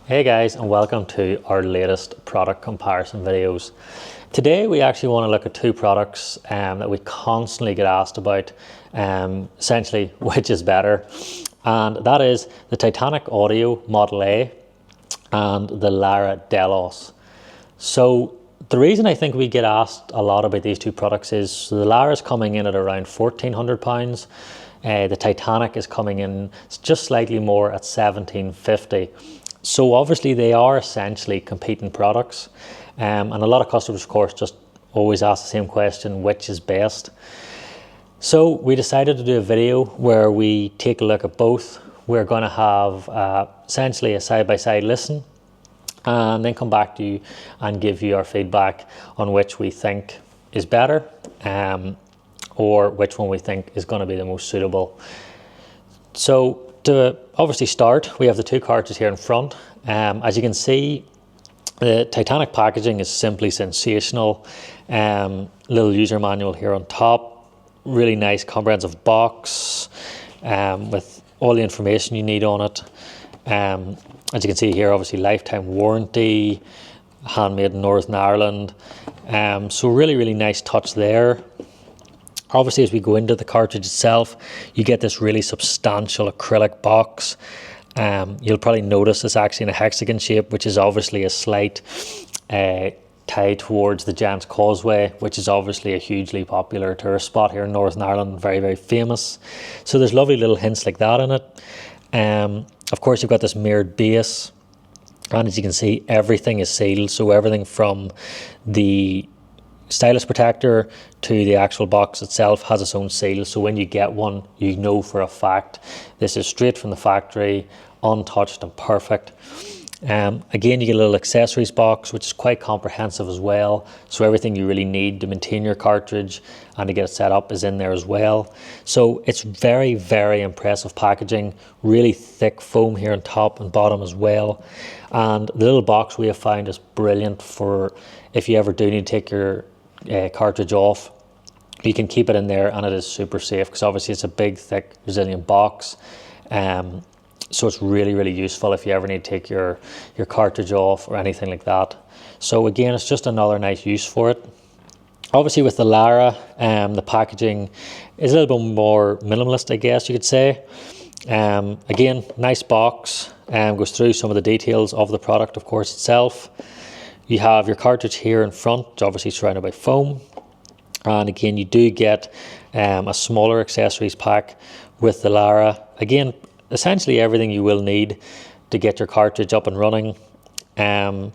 Hey guys, and welcome to our latest product comparison videos. Today we actually want to look at two products that we constantly get asked about, essentially which is better, and that is the Titanic Model A and the Lyra Delos. So the reason I think we get asked a lot about these two products is the Lyra is coming in at around £1,400. The Titanic is coming in just slightly more at £1,750. So obviously they are essentially competing products, and a lot of customers of course just always ask the same question, which is best? So we decided to do a video where we take a look at both. We're going to have essentially a side-by-side listen and then come back to you and give you our feedback on which we think is better, or which one we think is going to be the most suitable. So to obviously start, we have the two cartridges here in front. As you can see, the Titanic packaging is simply sensational. Little user manual here on top, really nice comprehensive box with all the information you need on it. As you can see here, obviously lifetime warranty, handmade in Northern Ireland. So really nice touch there. Obviously, as we go into the cartridge itself, you get this really substantial acrylic box. You'll probably notice it's actually in a hexagon shape, which is obviously a slight tie towards the Giant's Causeway, which is obviously a hugely popular tourist spot here in Northern Ireland, very famous. So there's lovely little hints like that in it. Of course, you've got this mirrored base, and as you can see, everything is sealed. So everything from the stylus protector to the actual box itself has its own seal, so when you get one you know for a fact this is straight from the factory, untouched and perfect. Again, you get a little accessories box which is quite comprehensive as well, so everything you really need to maintain your cartridge and to get it set up is in there as well. So it's very impressive packaging, really thick foam here on top and bottom as well, and the little box we have found is brilliant for if you ever do need to take your cartridge off. You can keep it in there and it is super safe because obviously it's a big thick resilient box, so it's really useful if you ever need to take your cartridge off or anything like that. So again, it's just another nice use for it. Obviously with the Lyra, the packaging is a little bit more minimalist, I guess you could say. Again, nice box, goes through some of the details of the product of course itself. You have your cartridge here in front, obviously surrounded by foam. And again, you do get a smaller accessories pack with the Lyra. Again, essentially everything you will need to get your cartridge up and running. And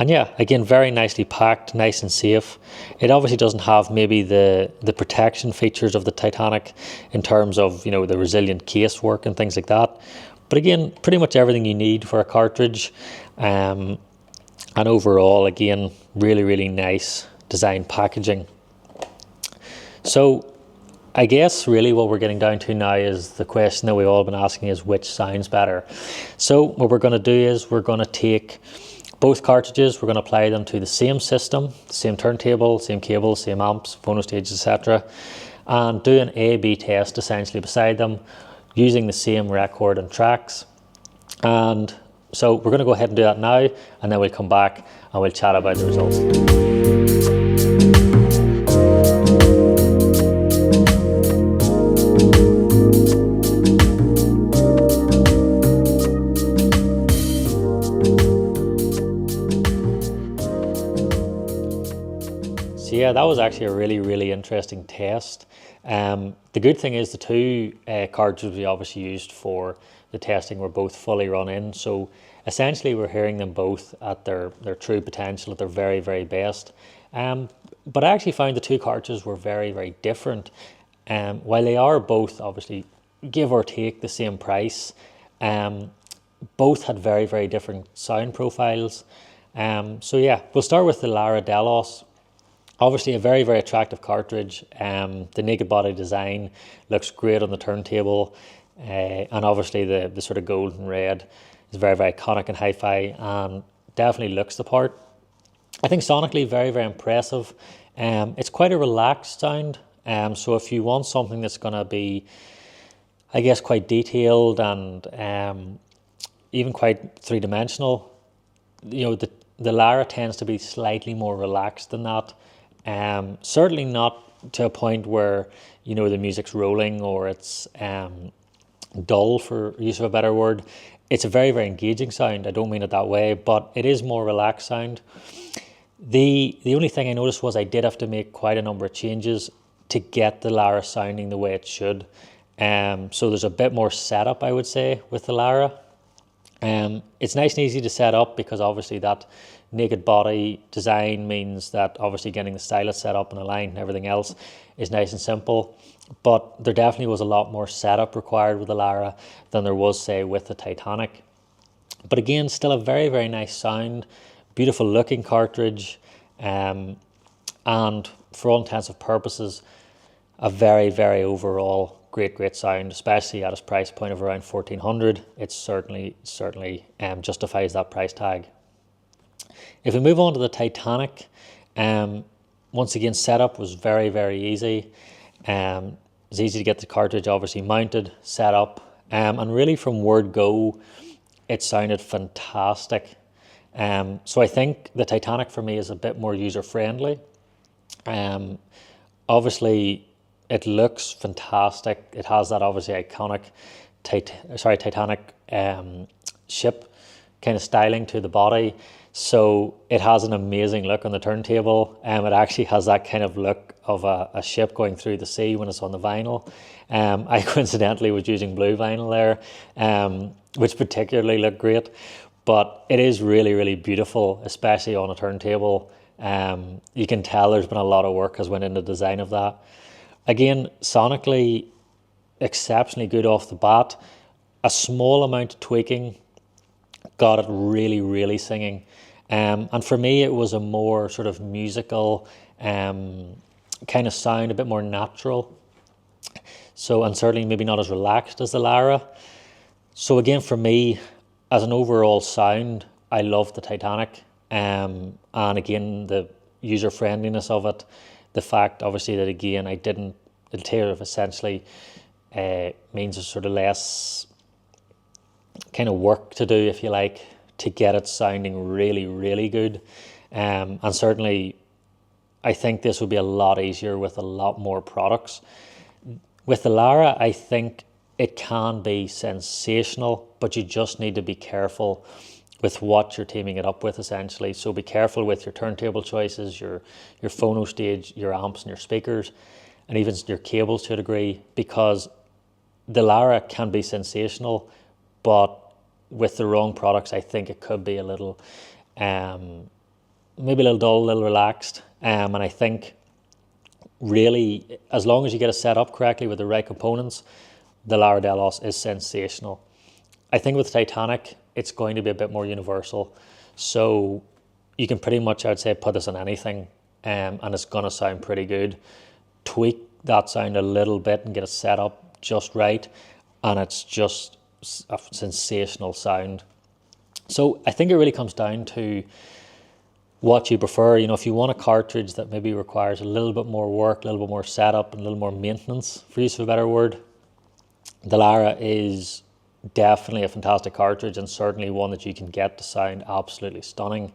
yeah, again, very nicely packed, nice and safe. It obviously doesn't have maybe the protection features of the Titanic in terms of, you know, the resilient casework and things like that. But again, pretty much everything you need for a cartridge. And overall, again, really nice design packaging. So I guess really what we're getting down to now is the question that we've all been asking is which sounds better. So what we're going to do is we're going to take both cartridges, we're going to apply them to the same system, the same turntable, same cables, same amps, phono stages, etc. and do an A/B test essentially beside them using the same record and tracks. And so we're going to go ahead and do that now, and then we'll come back and we'll chat about the results. So yeah, that was actually a really interesting test. The good thing is the two cartridges we obviously used for the testing were both fully run in, so essentially we're hearing them both at their true potential, at their very best. But I actually found the two cartridges were very different. While they are both obviously give or take the same price, both had very different sound profiles. So yeah, we'll start with the Lyra Delos. Obviously a very attractive cartridge. The naked body design looks great on the turntable, and obviously the sort of gold and red is very iconic and hi-fi and definitely looks the part. I think sonically very impressive. It's quite a relaxed sound, so if you want something that's going to be, I guess, quite detailed and even quite three-dimensional, the Lyra tends to be slightly more relaxed than that. Certainly not to a point where the music's rolling or it's dull, for use of a better word. It's a very, very engaging sound. I don't mean it that way, but it is more relaxed sound. The only thing I noticed was I did have to make quite a number of changes to get the Lyra sounding the way it should. So there's a bit more setup, I would say, with the Lyra. It's nice and easy to set up because obviously that naked body design means that obviously getting the stylus set up and aligned and everything else is nice and simple. But there definitely was a lot more setup required with the Lyra than there was, say, with the Titanic. But again, still a very, very nice sound, beautiful looking cartridge, and for all intents and purposes, a very, very overall great sound, especially at its price point of around 1400. It certainly justifies that price tag. If we move on to the Titanic, once again, setup was very, very easy. It's easy to get the cartridge obviously mounted, set up, and really from word go, it sounded fantastic. So I think the Titanic for me is a bit more user friendly. Obviously, it looks fantastic. It has that obviously iconic Titanic ship kind of styling to the body. So it has an amazing look on the turntable. It actually has that kind of look of a ship going through the sea when it's on the vinyl. I coincidentally was using blue vinyl there, which particularly looked great. But it is really, really beautiful, especially on a turntable. You can tell there's been a lot of work has went into the design of that. Again, sonically, exceptionally good off the bat. A small amount of tweaking got it really, really singing. And for me, it was a more sort of musical kind of sound, a bit more natural. So, and certainly maybe not as relaxed as the Lyra. So again, for me, as an overall sound, I love the Titanic. And again, the user friendliness of it, the fact obviously that again, I didn't, the tier of essentially means there's sort of less kind of work to do, if you like, to get it sounding really, really good. And certainly I think this would be a lot easier with a lot more products. With the Lyra, I think it can be sensational, but you just need to be careful with what you're teaming it up with, essentially. So be careful with your turntable choices, your phono stage, your amps and your speakers, and even your cables to a degree, because the Lyra can be sensational, but with the wrong products, I think it could be a little, maybe a little dull, a little relaxed. And I think really, as long as you get it set up correctly with the right components, the Lyra Delos is sensational. I think with Titanic, it's going to be a bit more universal. So you can pretty much, I would say, put this on anything, and it's going to sound pretty good. Tweak that sound a little bit and get it set up just right, and it's just a sensational sound. So I think it really comes down to what you prefer. If you want a cartridge that maybe requires a little bit more work, a little bit more setup, and a little more maintenance, for use of a better word, the Lyra is definitely a fantastic cartridge, and certainly one that you can get to sound absolutely stunning.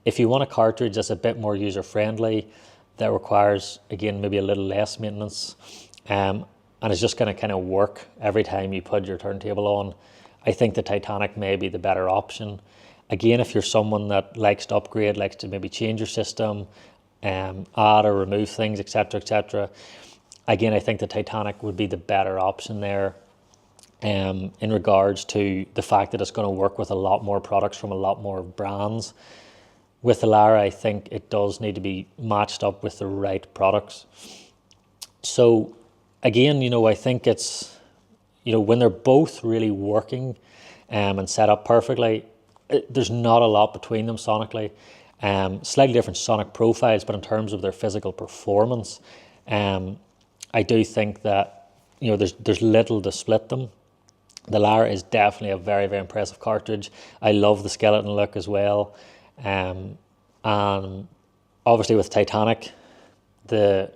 If you want a cartridge that's a bit more user friendly, that requires again maybe a little less maintenance, and it's just going to kind of work every time you put your turntable on, I think the Titanic may be the better option. Again, if you're someone that likes to upgrade, likes to maybe change your system, add or remove things, etc., again, I think the Titanic would be the better option there. In regards to the fact that it's going to work with a lot more products from a lot more brands. With the Lyra, I think it does need to be matched up with the right products. So again, I think it's, when they're both really working and set up perfectly, there's not a lot between them sonically. Slightly different sonic profiles, but in terms of their physical performance, I do think that, there's little to split them. The Lyra is definitely a very, very impressive cartridge. I love the skeleton look as well. And obviously with Titanic, the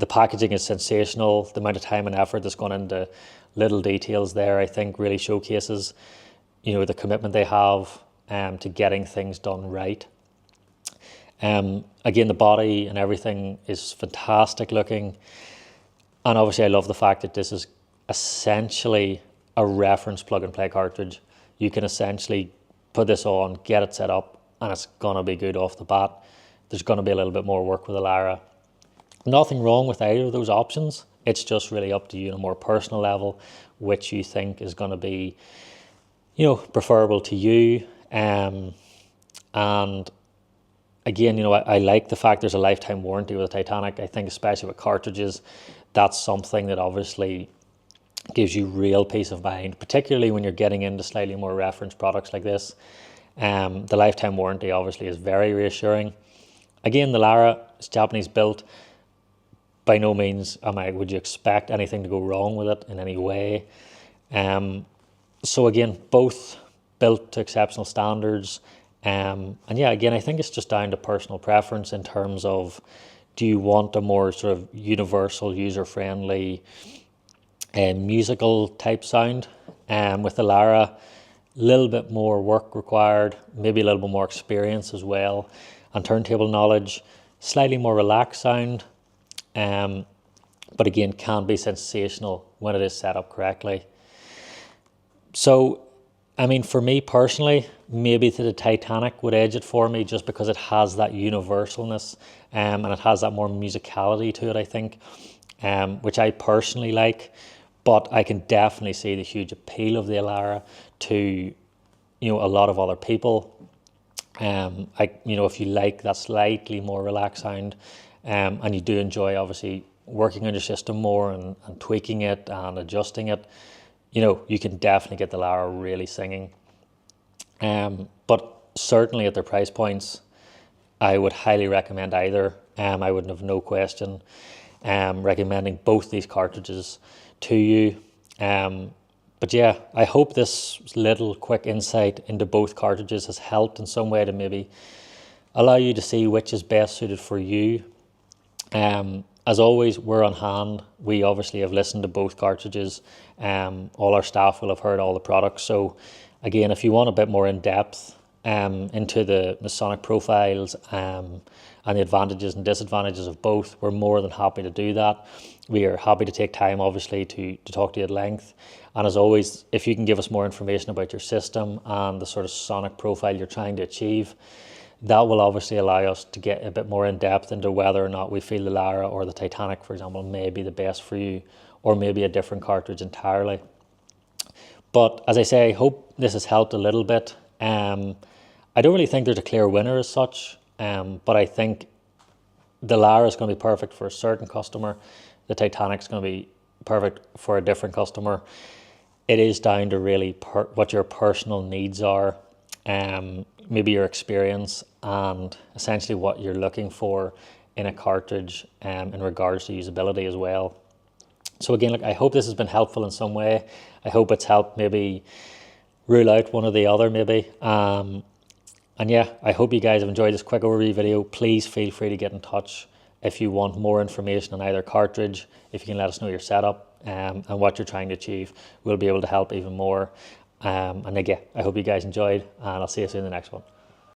packaging is sensational. The amount of time and effort that's gone into little details there, I think, really showcases, the commitment they have. to getting things done right. Again, the body and everything is fantastic looking. And obviously I love the fact that this is essentially a reference plug and play cartridge. You can essentially put this on, get it set up, and it's gonna be good off the bat. There's gonna be a little bit more work with the Lyra. Nothing wrong with either of those options. It's just really up to you on a more personal level, which you think is gonna be, you know, preferable to you. And again, you know, I like the fact there's a lifetime warranty with a Titanic. I think especially with cartridges, that's something that obviously gives you real peace of mind, particularly when you're getting into slightly more reference products like this. The lifetime warranty obviously is very reassuring. Again, the Lyra is Japanese built. By no means would you expect anything to go wrong with it in any way. So again, both built to exceptional standards. And yeah, again, I think it's just down to personal preference in terms of, do you want a more sort of universal, user-friendly musical type sound? With the Lyra, a little bit more work required, maybe a little bit more experience as well, and turntable knowledge, slightly more relaxed sound, but again, can be sensational when it is set up correctly. So, I mean, for me personally, maybe the Titanic would edge it for me, just because it has that universalness, and it has that more musicality to it, I think, which I personally like. But I can definitely see the huge appeal of the Lyra to, you know, a lot of other people. You know, if you like that slightly more relaxed sound, and you do enjoy obviously working on your system more and tweaking it and adjusting it, you know, you can definitely get the Lyra really singing. But certainly at their price points, I would highly recommend either. I would have no question recommending both these cartridges to you. But yeah, I hope this little quick insight into both cartridges has helped in some way to maybe allow you to see which is best suited for you. As always, we're on hand. We obviously have listened to both cartridges. All our staff will have heard all the products. So again, if you want a bit more in depth into the sonic profiles and the advantages and disadvantages of both, we're more than happy to do that. We are happy to take time, obviously, to talk to you at length. And as always, if you can give us more information about your system and the sort of sonic profile you're trying to achieve, that will obviously allow us to get a bit more in depth into whether or not we feel the Lyra or the Titanic, for example, may be the best for you, or maybe a different cartridge entirely. But as I say, I hope this has helped a little bit. I don't really think there's a clear winner as such, but I think the Lyra is going to be perfect for a certain customer. The Titanic is going to be perfect for a different customer. It is down to really what your personal needs are, maybe your experience, and essentially what you're looking for in a cartridge in regards to usability as well. So again, look, I hope this has been helpful in some way. I hope it's helped maybe rule out one or the other maybe. And yeah, I hope you guys have enjoyed this quick overview video. Please feel free to get in touch if you want more information on either cartridge. If you can let us know your setup and what you're trying to achieve, we'll be able to help even more. And again, I hope you guys enjoyed, and I'll see you soon in the next one.